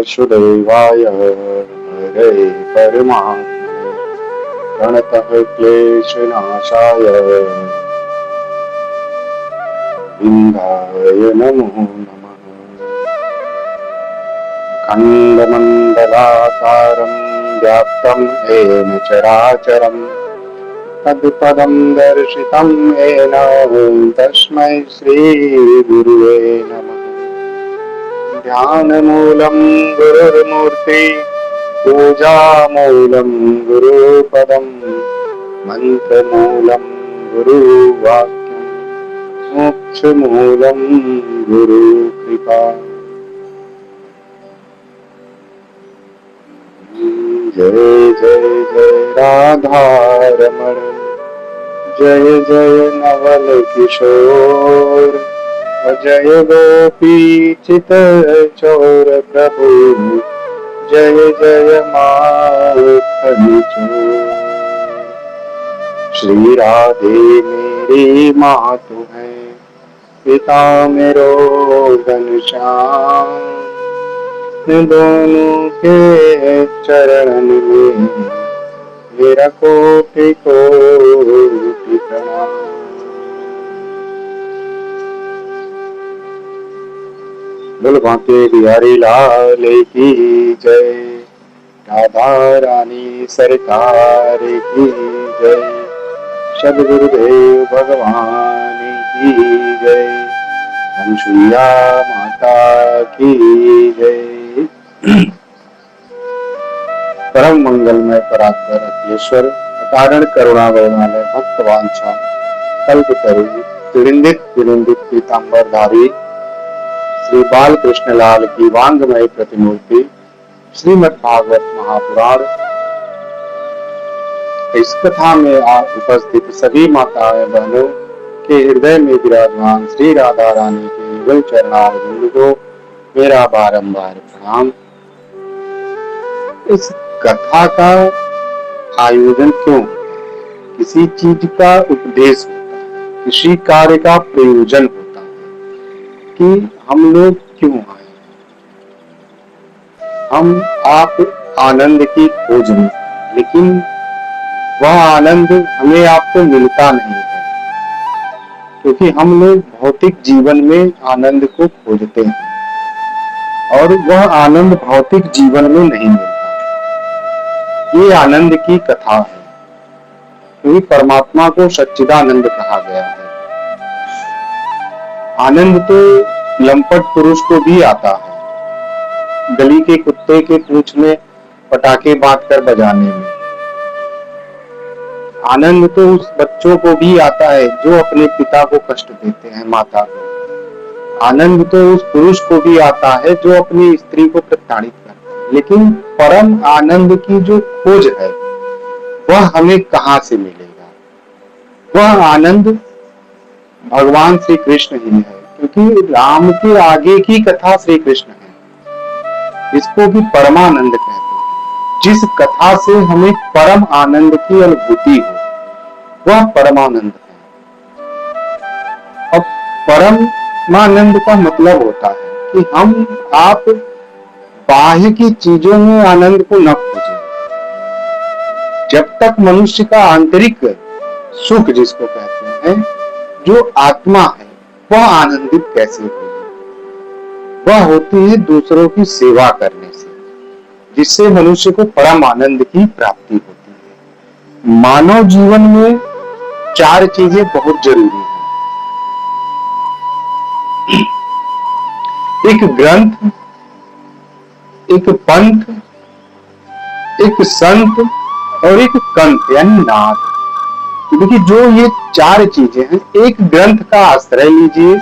वासुदेवाय हरे परमात्मने प्रणतः क्लेशनाशाय गोविन्दाय नमो नमः। खण्डमण्डलाकारं व्याप्तं येन चराचरं तत्पदं दर्शितं येन तस्मै श्रीगुरुवे नमः। ध्यानमूलं गुरुर्मूर्ति पूजामूलं गुरुपदं मन्त्रमूलं गुरुवाक्यं मोक्षमूलं गुरुकृपा। जय जय जय राधारमण जय जय नवल किशोर जय गोपी चित चोर प्रभु जय जय माखन चोर। श्री राधे मेरी माँ तू है पिता मेरो घनश्याम दोनों के चरण में मेरा कोटि कोटि प्रणाम। बोल बांके बिहारी लाल की जय, राधा रानी सरकार की जय, सद्गुरुदेव भगवान की जय, अनुसुईया माता की जय। परम मंगलमय परात्पर अखिलेश्वर अकारण करुणावयमालय भक्त वांछा कल्पतरु तिरिंदित तिरिंदित पीतांबरधारी श्री बाल कृष्ण लाल की वांगमय प्रतिमूर्ति श्रीमद् भागवत महापुराण। इस कथा में आप उपस्थित सभी माताएं बहनों के हृदय में विराजमान श्री राधा रानी के युगल चरणारविंद को मेरा बारंबार प्रणाम। इस कथा का आयोजन क्यों? किसी चीज का उपदेश होता है, किसी कार्य का प्रयोजन होता है कि हम लोग क्यों आए। हम आप आनंद की खोज में, लेकिन वह आनंद हमें आपको मिलता नहीं है, क्योंकि हम लोग भौतिक जीवन में आनंद को खोजते हैं और वह आनंद भौतिक जीवन में नहीं मिलता। ये आनंद की कथा है, क्योंकि परमात्मा को सच्चिदानंद कहा गया है। आनंद तो लंपट पुरुष को भी आता है, गली के कुत्ते के पूंछ में पटाखे बांधकर बजाने में। आनंद तो उस बच्चों को भी आता है जो अपने पिता को कष्ट देते हैं, माता को। आनंद तो उस पुरुष को भी आता है जो अपनी स्त्री को प्रताड़ित करता है। लेकिन परम आनंद की जो खोज है वह हमें कहां से मिलेगा? वह आनंद भगवान श्री कृष्ण ही है, क्योंकि राम के आगे की कथा श्री कृष्ण है। इसको भी परमानंद कहते हैं। जिस कथा से हमें परम आनंद की अनुभूति हो वह परमानंद है। अब परमानंद का मतलब होता है कि हम आप बाह्य की चीजों में आनंद को न खोजें। जब तक मनुष्य का आंतरिक सुख जिसको कहते हैं, जो आत्मा है, वह आनंदित कैसे होगी? वह होती है दूसरों की सेवा करने से, जिससे मनुष्य को परम आनंद की प्राप्ति होती है। मानव जीवन में चार चीजें बहुत जरूरी हैं। एक ग्रंथ, एक पंथ, एक संत और एक कंठ यानी नाद। क्योंकि जो ये चार चीजें हैं, एक ग्रंथ का आश्रय लीजिए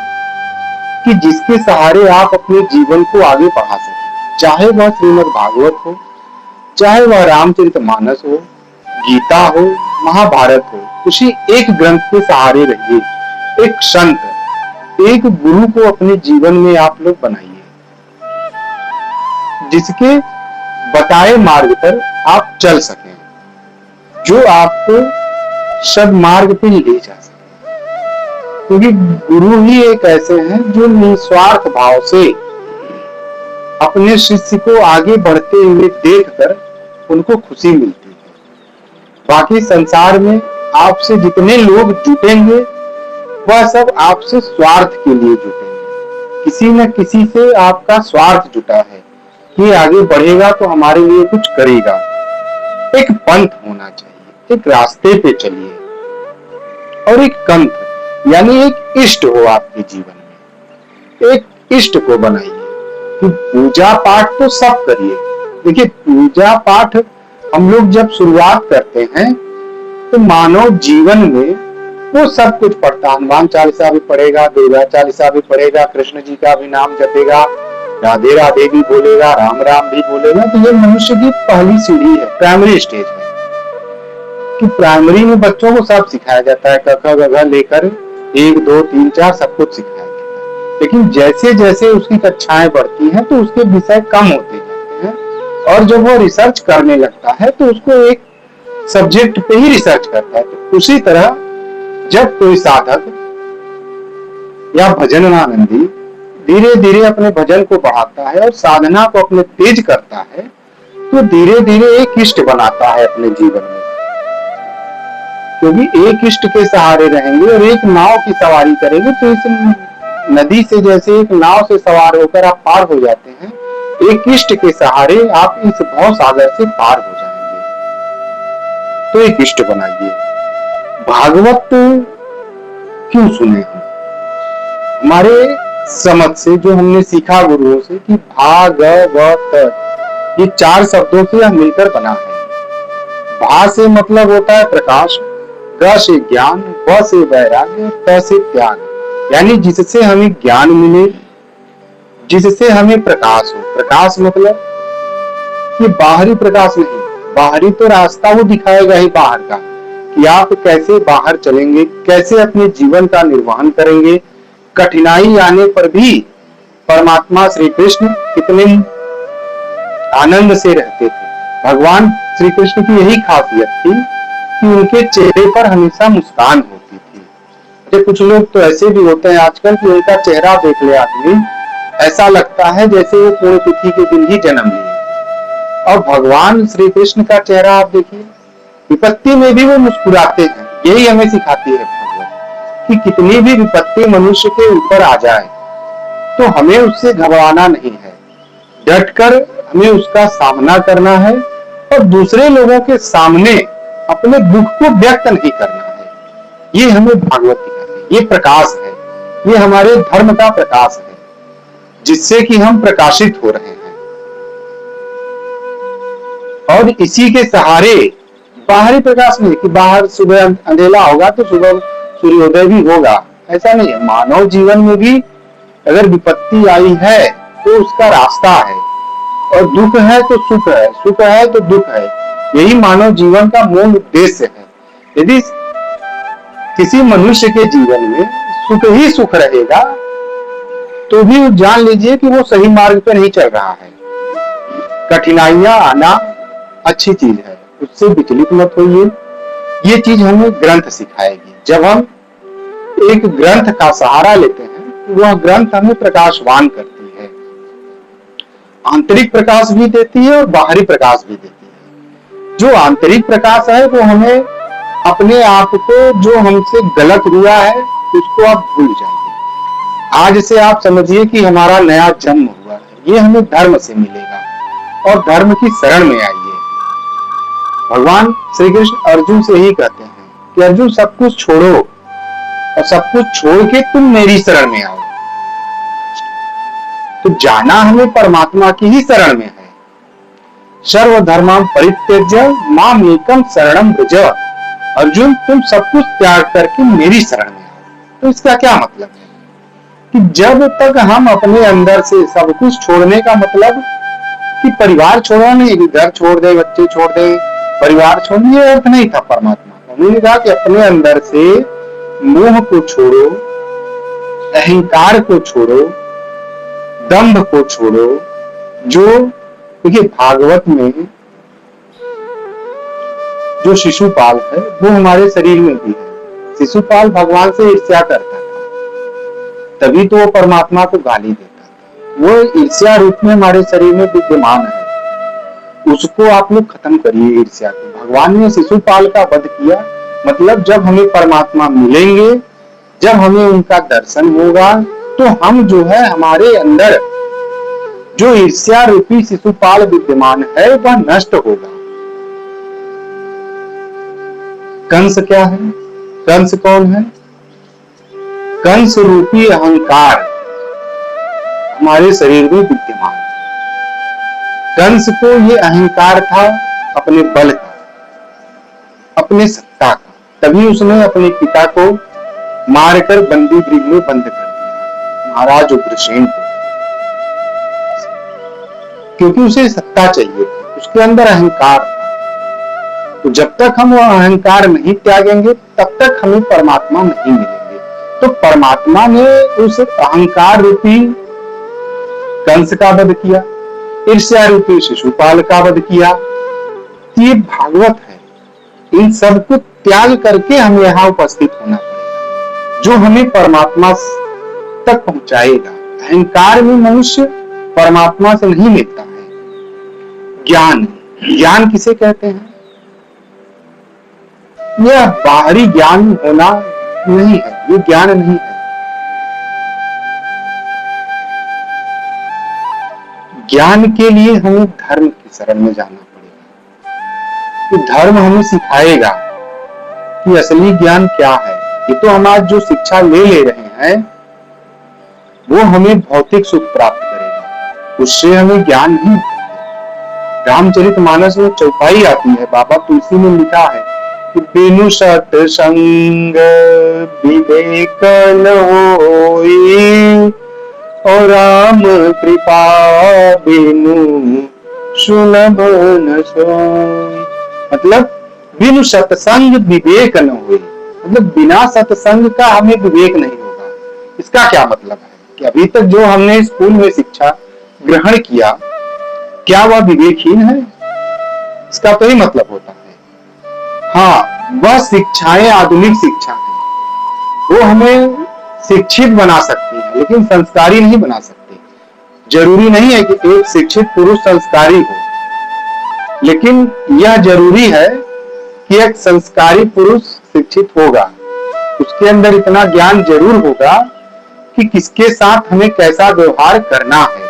कि जिसके सहारे आप अपने जीवन को आगे बढ़ा सकें। चाहे वह श्रीमद् भागवत हो, चाहे वह रामचरितमानस हो, गीता हो, महाभारत हो, उसी एक ग्रंथ के सहारे रहिए। एक संत, एक गुरु को अपने जीवन में आप लोग बनाइए, जिसके बताए मार्ग पर आप चल सकें, जो आपको सद्मार्ग पे ले जा सके। क्योंकि गुरु ही एक ऐसे हैं जो निस्वार्थ भाव से अपने शिष्य को आगे बढ़ते हुए देखकर उनको खुशी मिलती है। बाकी संसार में आपसे जितने लोग जुटेंगे वह सब आपसे स्वार्थ के लिए जुटेंगे। किसी न किसी से आपका स्वार्थ जुटा है कि आगे बढ़ेगा तो हमारे लिए कुछ करेगा। एक पंथ होना चाहिए, एक रास्ते पे चलिए, और एक कंथ यानी एक इष्ट हो आपके जीवन में। एक इष्ट को बनाइए कि पूजा पाठ तो सब करिए। देखिए, पूजा पाठ हम लोग जब शुरुआत करते हैं तो मानव जीवन में वो सब कुछ पढ़ता, हनुमान चालीसा भी पढ़ेगा, दुर्गा चालीसा भी पढ़ेगा, कृष्ण जी का भी नाम जपेगा, राधे राधे भी बोलेगा, राम राम भी बोलेगा। तो ये मनुष्य की पहली सीढ़ी है, प्राइमरी स्टेज है कि प्राइमरी में बच्चों को सब सिखाया जाता है, क ख ग घ लेकर 1 2 3 4 सब कुछ सिखाया जाता है। लेकिन जैसे जैसे उसकी कक्षाएं बढ़ती हैं तो उसके विषय कम होते जाते हैं, और जब वो रिसर्च करने लगता है तो उसको एक सब्जेक्ट पे ही रिसर्च करता है। तो उसी तरह जब कोई साधक या भजनानंदी धीरे धीरे अपने भजन को बढ़ाता है और साधना को अपने तेज करता है तो धीरे धीरे एक इष्ट बनाता है अपने जीवन में। क्योंकि एक इष्ट के सहारे रहेंगे और एक नाव की सवारी करेंगे तो इस नदी से जैसे एक नाव से सवार होकर आप पार हो जाते हैं, एक इष्ट के सहारे आप इस भव सागर से पार हो जाएंगे। तो एक इष्ट बनाइए। भागवत क्यों सुने हम? हमारे समझ से जो हमने सीखा गुरुओं से कि भागवत ये 4 शब्दों से यह मिलकर बना है। भा से मतलब होता है प्रकाश, ग से ज्ञान, व से वैराग्य, त से त्याग, यानी जिससे हमें ज्ञान मिले, जिससे हमें प्रकाश हो। प्रकाश मतलब कि बाहरी प्रकाश नहीं, बाहरी तो रास्ता वो दिखाएगा ही बाहर का कि आप कैसे बाहर चलेंगे, कैसे अपने जीवन का निर्वहन करेंगे। कठिनाई आने पर भी परमात्मा श्री कृष्ण कितने आनंद से रहते थे। भगवान श्री कृष्ण की यही खासियत थी कि उनके चेहरे पर हमेशा मुस्कान होती थी। तो कुछ लोग तो ऐसे भी होते हैं आजकल कि उनका चेहरा देख ले आदमी ऐसा लगता है जैसे वो पुण्यतिथि के दिन ही जन्म लिए। और भगवान श्री कृष्ण का चेहरा आप देखिए, विपत्ति में भी वो मुस्कुराते हैं। यही हमें सिखाती है भगवत कि कितनी भी विपत्ति मनुष्य के ऊपर आ जाए तो हमें उससे घबराना नहीं है, डटकर हमें उसका सामना करना है और दूसरे लोगों के सामने अपने दुख को व्यक्त नहीं करना है। ये हमें भागवत सिखाती है। ये प्रकाश है, ये हमारे धर्म का प्रकाश है जिससे कि हम प्रकाशित हो रहे हैं। और इसी के सहारे बाहरी प्रकाश नहीं कि बाहर सुबह अंधेला होगा तो सुबह सूर्योदय भी होगा, ऐसा नहीं है। मानव जीवन में भी अगर विपत्ति आई है तो उसका रास्ता है, और दुख है तो सुख है, सुख है तो दुख है। यही मानव जीवन का मूल उद्देश्य है। यदि किसी मनुष्य के जीवन में सुख ही सुख रहेगा तो भी जान लीजिए कि वो सही मार्ग पे नहीं चल रहा है। कठिनाइयां आना अच्छी चीज है, उससे विचलित मत होइए। ये चीज हमें ग्रंथ सिखाएगी। जब हम एक ग्रंथ का सहारा लेते हैं तो वह ग्रंथ हमें प्रकाशवान करती है, आंतरिक प्रकाश भी देती है और बाहरी प्रकाश भी देती है। जो आंतरिक प्रकाश है वो हमें अपने आप को, जो हमसे गलत हुआ है उसको आप भूल जाइए। आज से आप समझिए कि हमारा नया जन्म हुआ है, ये हमें धर्म से मिलेगा और धर्म की शरण में आइए। भगवान श्री कृष्ण अर्जुन से ही कहते हैं कि अर्जुन सब कुछ छोड़ो और सब कुछ छोड़ के तुम मेरी शरण में आओ। तो जाना हमें परमात्मा की ही शरण में है। सर्वधर्मां परित्यज्य माम एकम शरणं व्रज। अर्जुन तुम सब कुछ त्याग करके मेरी शरण में आओ। तो इसका क्या मतलब है कि जब तक हम अपने अंदर से सब कुछ छोड़ने का मतलब कि परिवार छोड़ना नहीं, घर छोड़ दे, बच्चे छोड़ दे, परिवार छोड़ने, ये अर्थ नहीं था परमात्मा। उन्होंने कहा कि अपने अंदर से मोह को छोड़ो, अहंकार को छोड़ो, दंभ को छोड़ो। जो देखिए भागवत में जो शिशुपाल है वो हमारे शरीर में भी है। शिशुपाल भगवान से ईर्ष्या करता था, तभी तो वो परमात्मा को गाली देता था। वो ईर्ष्या रूप में हमारे शरीर में विद्यमान है, उसको आप लोग खत्म करिए ईर्ष्या को। भगवान ने शिशुपाल का वध किया, मतलब जब हमें परमात्मा मिलेंगे, जब हमें उनका दर्शन होगा, तो हम जो है हमारे अंदर जो ईर्ष्या रूपी शिशुपाल विद्यमान है वह नष्ट होगा। कंस क्या है? कंस कौन है? कंस रूपी अहंकार हमारे शरीर में विद्यमान है। कंस को ये अहंकार था अपने बल का, अपने सत्ता का, तभी उसने अपने पिता को मारकर बंदी गृह में बंद कर दिया, महाराज उग्रसेन को, क्योंकि उसे सत्ता चाहिए थी, उसके अंदर अहंकार था। तो जब तक हम वो अहंकार नहीं त्यागेंगे तब तक हमें परमात्मा नहीं मिलेंगे। तो परमात्मा ने उस अहंकार रूपी कंस का वध किया, ईर्ष्या रूपी शिशुपाल का वध किया। ये भागवत है, इन सबको त्याग करके हम यहाँ उपस्थित होना पड़ेगा, जो हमें परमात्मा तक पहुंचाएगा। अहंकार में मनुष्य परमात्मा से नहीं मिलता है। ज्ञान, ज्ञान किसे कहते हैं? यह बाहरी ज्ञान होना नहीं है, ये ज्ञान नहीं है। ज्ञान के लिए हमें धर्म की शरण में जाना पड़ेगा, तो धर्म हमें सिखाएगा कि असली ज्ञान क्या है। ये तो हम आज जो शिक्षा ले रहे हैं वो हमें भौतिक सुख प्राप्त करेगा, उससे हमें ज्ञान नहीं। रामचरितमानस में चौपाई आती है, बाबा तुलसी ने लिखा है कि बिनु सत्संग विवेक न होई, और राम कृपा बिनु सुलभ न सोई। मतलब बिनु सत्संग विवेक न होई, मतलब बिना सत्संग का हमें विवेक नहीं होगा। इसका क्या मतलब है कि अभी तक जो हमने स्कूल में शिक्षा ग्रहण किया, क्या वह विवेकहीन है? इसका तो ही मतलब होता है। हाँ, वह शिक्षाएं आधुनिक शिक्षा है, वो हमें शिक्षित बना सकती है लेकिन संस्कारी नहीं बना सकती। जरूरी नहीं है कि एक शिक्षित पुरुष संस्कारी हो, लेकिन यह जरूरी है कि एक संस्कारी पुरुष शिक्षित होगा, उसके अंदर इतना ज्ञान जरूर होगा कि किसके साथ हमें कैसा व्यवहार करना है।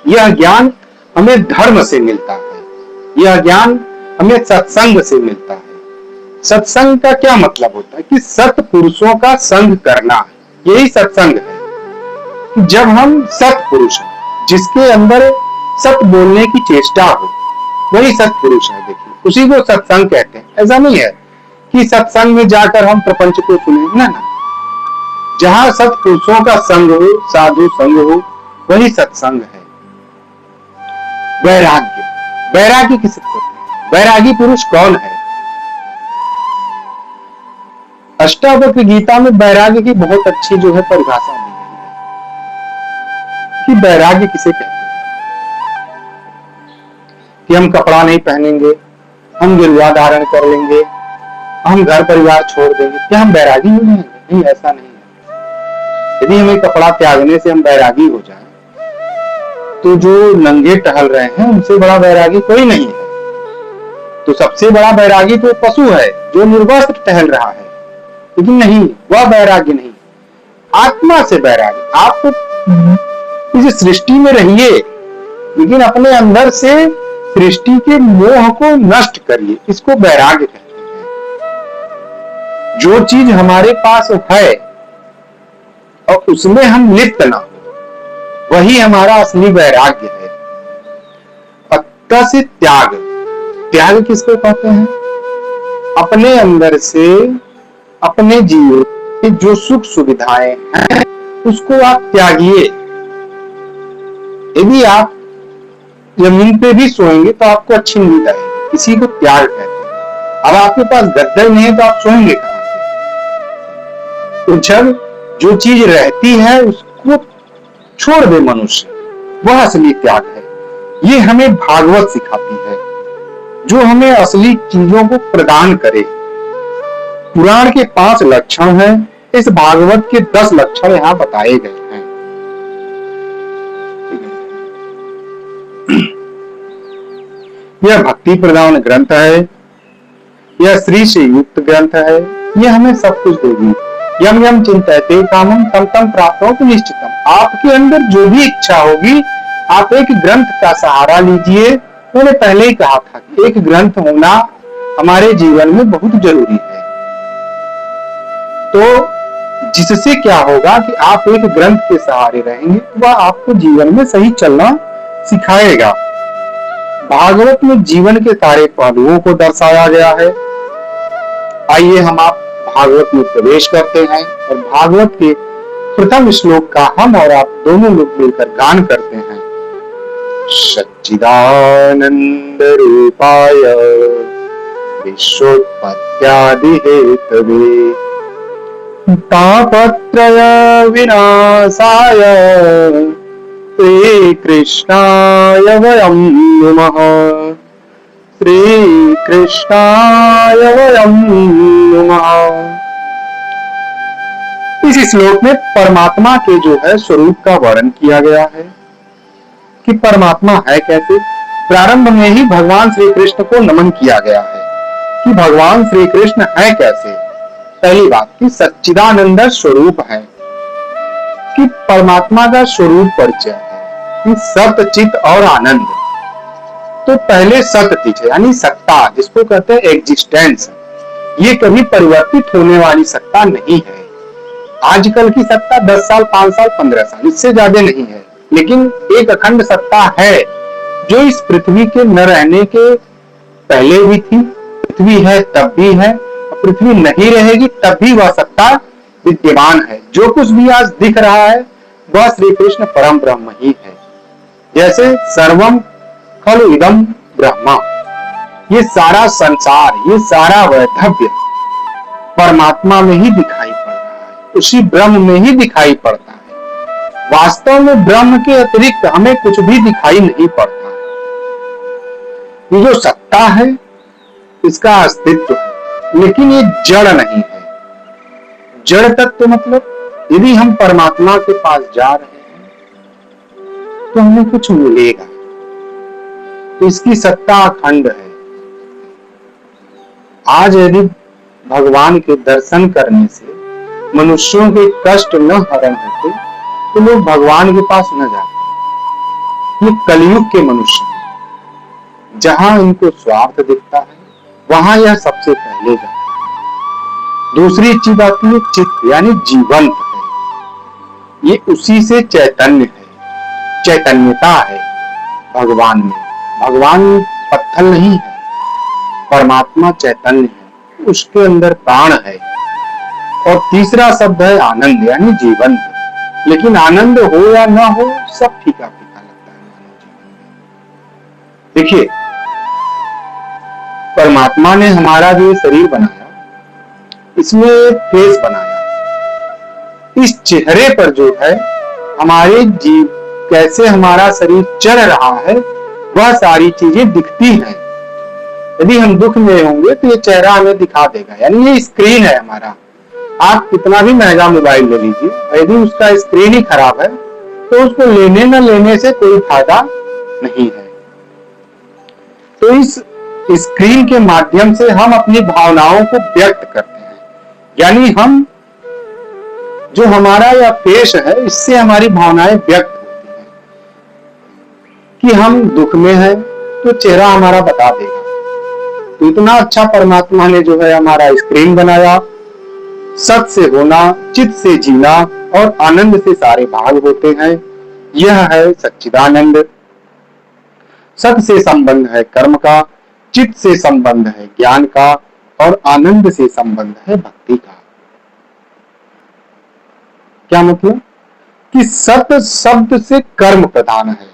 यह ज्ञान हमें धर्म से मिलता है, यह ज्ञान हमें सत्संग से मिलता है। सत्संग का क्या मतलब होता है? कि सत्पुरुषों का संग करना, यही सत्संग है। कि जब हम सत्पुरुष हैं, जिसके अंदर सत्य बोलने की चेष्टा हो, वही सत्पुरुष है। देखिए, उसी को सत्संग कहते हैं। ऐसा नहीं है कि सत्संग में जाकर हम प्रपंच को सुने, ना। जहां सत्पुरुषों का संग हो, साधु संग हो, वही सत्संग है। वैराग्य, वैराग्य किसे कहते हैं? वैरागी पुरुष कौन है? अष्टावक्र गीता में वैराग्य की बहुत अच्छी जो है परिभाषा दी गई है कि वैराग्य किसे कहते हैं। कि हम कपड़ा नहीं पहनेंगे, हम गिरवा धारण कर लेंगे, हम घर परिवार छोड़ देंगे, क्या हम वैरागी हो जाएंगे? नहीं, ऐसा नहीं है। यदि हमें कपड़ा त्यागने से हम वैरागी हो जाए, तो जो नंगे टहल रहे हैं उनसे बड़ा वैरागी कोई नहीं है। तो सबसे बड़ा वैरागी तो पशु है जो निर्वस्त्र टहल रहा है, लेकिन नहीं, वह वैराग्य नहीं। आत्मा से वैराग्य। आप इस सृष्टि में रहिए, लेकिन अपने अंदर से सृष्टि के मोह को नष्ट करिए, इसको वैराग्य कहते हैं। जो चीज हमारे पास है और उसमें हम लिप्त ना हो, वही हमारा असली वैराग्य है। अतः से त्याग, त्याग किसको कहते हैं? अपने अंदर से अपने जीवन की जो सुख सुविधाएं हैं उसको आप त्यागिए। यदि आप जमीन पे भी सोएंगे तो आपको अच्छी नींद आएगी, इसी को त्याग कहते हैं। अब आपके पास गद्दा नहीं है तो आप सोएंगे कहां से? तो जब जो चीज रहती है उसको छोड़ दे मनुष्य, वह असली त्याग है। ये हमें भागवत सिखाती है, जो हमें असली चीजों को प्रदान करे। पुराण के 5 लक्षण हैं, इस भागवत के 10 लक्षण यहाँ बताए गए हैं। यह भक्ति प्रधान ग्रंथ है, यह श्री से युक्त ग्रंथ है, यह हमें सब कुछ देगी। यम यम चिंतयते कामम तम तम प्राप्नोति निश्चितम। आपके अंदर जो भी इच्छा होगी, आप एक ग्रंथ का सहारा लीजिए। मैंने पहले ही कहा था कि एक ग्रंथ होना हमारे जीवन में बहुत जरूरी है। तो जिससे क्या होगा कि आप एक ग्रंथ के सहारे रहेंगे, तो वह आपको जीवन में सही चलना सिखाएगा। भागवत में जीवन के सारे पहलुओं को दर्शाया गया है। आइए हम आप भागवत में प्रवेश करते हैं और भागवत के प्रथम श्लोक का हम और आप दोनों लोग मिलकर गान करते हैं। सच्चिदानंद रूपाय विश्वोत्पत्त्यादि हेतवे तापत्रय विनाशाय श्री कृष्णाय वयं नुमः। श्री कृष्णाय वयं नुमः। इस श्लोक में परमात्मा के जो है स्वरूप का वर्णन किया गया है कि परमात्मा है कैसे। प्रारंभ में ही भगवान श्री कृष्ण को नमन किया गया है कि भगवान श्री कृष्ण है कैसे। पहली बात कि सच्चिदानंद स्वरूप है, कि परमात्मा का स्वरूप परिचय है कि सत चित और आनंद। तो पहले सत चित यानी सत्ता, जिसको कहते हैं एग्जिस्टेंस, ये कभी परिवर्तित होने वाली सत्ता नहीं है। आजकल की सत्ता 10 साल 5 साल 15 साल इससे ज्यादा नहीं है, लेकिन एक अखंड सत्ता है जो इस पृथ्वी के न रहने के पहले भी थी, पृथ्वी है तब भी है, पृथ्वी नहीं रहेगी तब भी वह सत्ता विद्यमान है। जो कुछ भी आज दिख रहा है वह श्री कृष्ण परम ब्रह्म ही है। जैसे सर्वम खलु इदम ब्रह्मा, ये सारा संसार, ये सारा वैधव्य परमात्मा में ही दिखाई पड़ रहा है, उसी ब्रह्म में ही दिखाई पड़ता है। वास्तव में ब्रह्म के अतिरिक्त हमें कुछ भी दिखाई नहीं पड़ता। ये जो सत्ता है इसका अस्तित्व है, लेकिन ये जड़ नहीं है। जड़ तत्व मतलब यदि हम परमात्मा के पास जा रहे हैं तो हमें कुछ मिलेगा, तो इसकी सत्ता अखंड है। आज यदि भगवान के दर्शन करने से मनुष्यों के कष्ट न हरण होते तो लोग भगवान के पास न जाते। ये कलयुग के मनुष्य हैं, जहां इनको स्वार्थ दिखता है वहां यह सबसे पहले जाता है। दूसरी चीज आती है चित्त, यानी जीवंत है। ये उसी से चैतन्य है, चैतन्यता है भगवान में। भगवान पत्थर नहीं है, परमात्मा चैतन्य है, उसके अंदर प्राण है। और तीसरा शब्द है आनंद, यानी जीवंत। लेकिन आनंद हो या ना हो सब फीका फीका लगता है मानव जीवन में। देखिए, परमात्मा ने हमारा जो शरीर बनाया, इसमें फेस बनाया, इस चेहरे पर जो है हमारे जीव कैसे हमारा शरीर चल रहा है वह सारी चीजें दिखती हैं। यदि हम दुख में होंगे तो ये चेहरा हमें दिखा देगा, यानी ये स्क्रीन है हमारा। आप कितना भी महंगा मोबाइल ले लीजिए, यदि उसका स्क्रीन ही खराब है तो उसको लेने न लेने से कोई फायदा नहीं है। तो इस स्क्रीन के माध्यम से हम अपनी भावनाओं को व्यक्त करते हैं, यानी हम जो हमारा यह पेश है इससे हमारी भावनाएं व्यक्त होती हैं। कि हम दुख में हैं तो चेहरा हमारा बता देगा। तो इतना अच्छा परमात्मा ने जो है हमारा स्क्रीन बनाया। सत से होना, चित से जीना और आनंद से सारे भाग होते हैं। यह है सच्चिदानंद। सत से संबंध है कर्म का, चित से संबंध है ज्ञान का और आनंद से संबंध है भक्ति का। क्या मतलब कि सत शब्द से कर्म प्रधान है,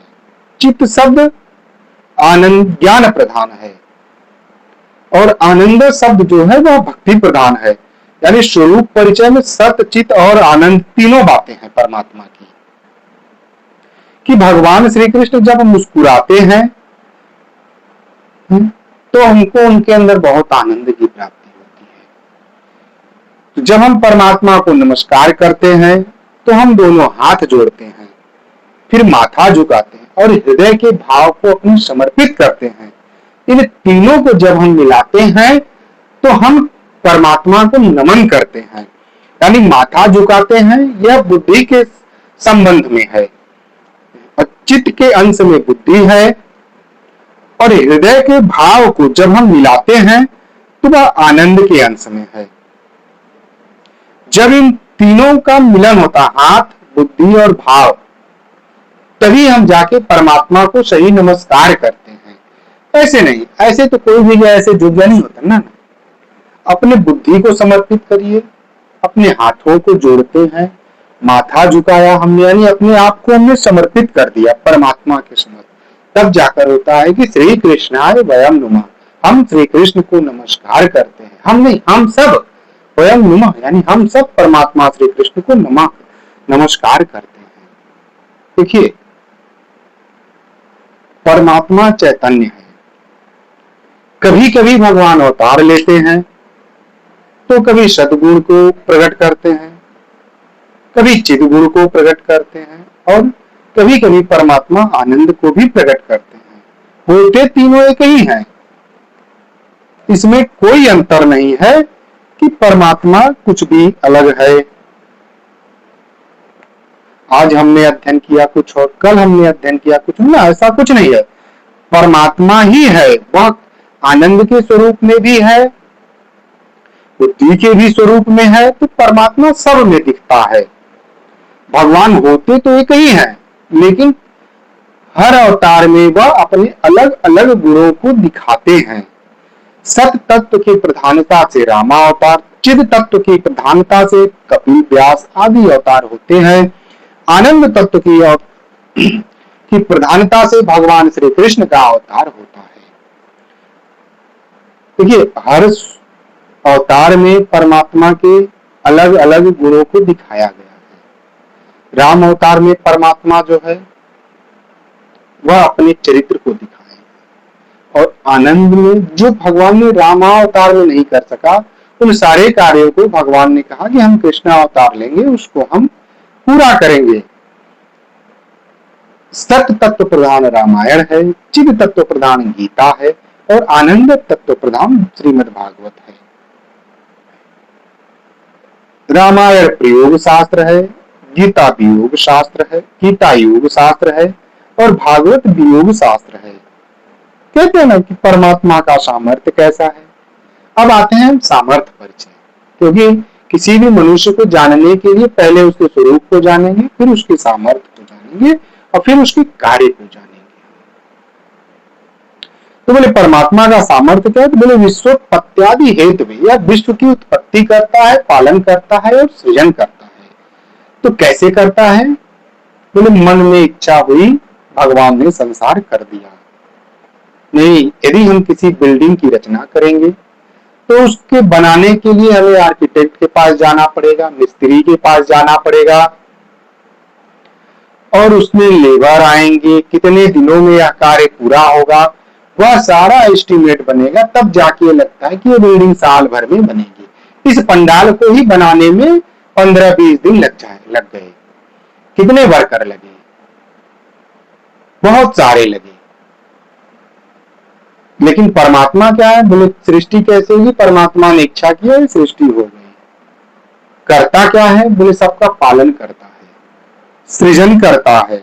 चित शब्द आनंद ज्ञान प्रधान है और आनंद शब्द जो है वह भक्ति प्रधान है। यानी स्वरूप परिचय में सत चित और आनंद तीनों बातें हैं परमात्मा की। कि भगवान श्री कृष्ण जब मुस्कुराते हैं तो हमको उनके अंदर बहुत आनंद की प्राप्ति होती है। तो जब हम परमात्मा को नमस्कार करते हैं तो हम दोनों हाथ जोड़ते हैं, फिर माथा झुकाते हैं और हृदय के भाव को अपने समर्पित करते हैं। इन तीनों को जब हम मिलाते हैं तो हम परमात्मा को नमन करते हैं, यानी माथा झुकाते हैं। यह बुद्धि के संबंध में है, चित्त के अंश में बुद्धि है, और हृदय के भाव को जब हम मिलाते हैं तो वह आनंद के अंश में है। जब इन तीनों का मिलन होता, हाथ, बुद्धि और भाव, तभी हम जाके परमात्मा को सही नमस्कार करते हैं। ऐसे नहीं, ऐसे तो कोई भी ऐसे जुड़ा नहीं होता ना। अपने बुद्धि को समर्पित करिए, अपने हाथों को जोड़ते हैं, माथा झुकाया हमने, यानी अपने आप को हमने समर्पित कर दिया परमात्मा के समक्ष, तब जाकर होता है कि श्री कृष्णाय वयम नुमः, हम श्री कृष्ण को नमस्कार करते हैं। हम नहीं, हम सब वयम नुमः, यानी हम सब परमात्मा श्री कृष्ण को नमस्कार करते हैं। देखिए, परमात्मा चैतन्य है। कभी कभी भगवान अवतार लेते हैं तो कभी सद्गुण को प्रकट करते हैं, कभी चिद्गुण को प्रकट करते हैं, और कभी कभी परमात्मा आनंद को भी प्रकट करते हैं। होते तीनों एक ही हैं, इसमें कोई अंतर नहीं है कि परमात्मा कुछ भी अलग है। आज हमने अध्ययन किया कुछ और कल हमने अध्ययन किया कुछ, ना, ऐसा कुछ नहीं है। परमात्मा ही है, वह आनंद के स्वरूप में भी है, बुद्धि के भी स्वरूप में है, तो परमात्मा सब में दिखता है। भगवान होते तो एक ही हैं, लेकिन हर अवतार में वह अपने अलग अलग गुणों को दिखाते हैं। सत तत्व की प्रधानता से रामावतार, चिद तत्व की प्रधानता से कपिल व्यास आदि अवतार होते हैं। आनंद तत्व की प्रधानता से भगवान श्री कृष्ण का अवतार होता है। देखिए, हर अवतार में परमात्मा के अलग अलग गुणों को दिखाया गया है। राम अवतार में परमात्मा जो है वह अपने चरित्र को दिखाए, और आनंद में जो भगवान ने रामावतार में नहीं कर सका, उन सारे कार्यों को भगवान ने कहा कि हम कृष्ण अवतार लेंगे, उसको हम पूरा करेंगे। सत तत्व प्रधान रामायण है, चिद तत्व प्रधान गीता है, और आनंद तत्व प्रधान श्रीमद् भागवत है। रामायण प्रयोग शास्त्र है, गीता वियोग शास्त्र है, गीता योग शास्त्र है, और भागवत वियोग शास्त्र है। कहते हैं ना कि परमात्मा का सामर्थ्य कैसा है। अब आते हैं हम सामर्थ्य परिचय, क्योंकि किसी भी मनुष्य को जानने के लिए पहले उसके स्वरूप को जानेंगे, फिर उसके सामर्थ्य को जानेंगे, और फिर उसके कार्य को जानेंगे। तो बोले परमात्मा का सामर्थ्य क्या है, तो बोले विश्वोत्पत्त्यादि हेतु में, या विश्व की उत्पत्ति करता है, पालन करता है और सृजन करता है। तो कैसे करता है, बोले मन में इच्छा हुई, भगवान ने संसार कर दिया। नहीं, यदि हम किसी बिल्डिंग की रचना करेंगे तो उसके बनाने के लिए हमें आर्किटेक्ट के पास जाना पड़ेगा, मिस्त्री के पास जाना पड़ेगा, और उसमें लेबर आएंगे, कितने दिनों में यह कार्य पूरा होगा, वह सारा एस्टिमेट बनेगा, तब जाके लगता है कि ये बिल्डिंग साल भर में बनेगी। इस पंडाल को ही बनाने में 15-20 दिन लग गए। कितने वर्कर लगे, बहुत सारे लगे। लेकिन परमात्मा क्या है, बोले सृष्टि कैसे हुई, परमात्मा ने इच्छा किया, सृष्टि हो गई। करता क्या है, बोले सबका पालन करता है, सृजन करता है,